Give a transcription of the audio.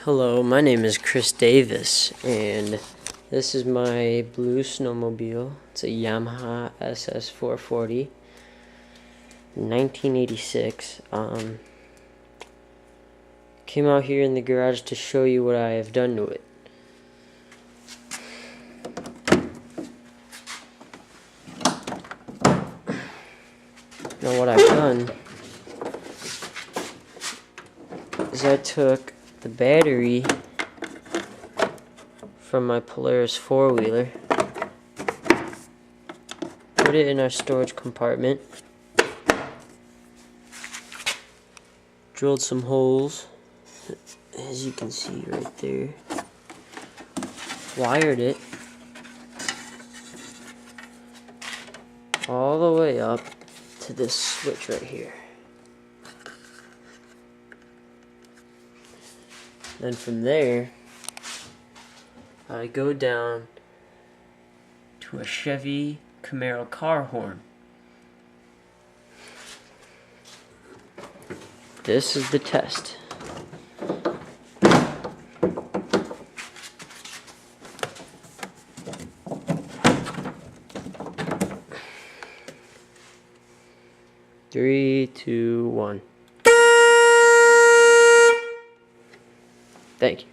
Hello, my name is Chris Davis, and this is my blue snowmobile. It's a Yamaha SS440, 1986. Came out here in the garage to show you what I have done to it. Now what I've done is I took the battery from my Polaris four-wheeler, put it in our storage compartment, drilled some holes, as you can see right there, wired it all the way up to this switch right here. Then from there, I go down to a Chevy Camaro car horn. This is the test. Three, two, one. Thank you.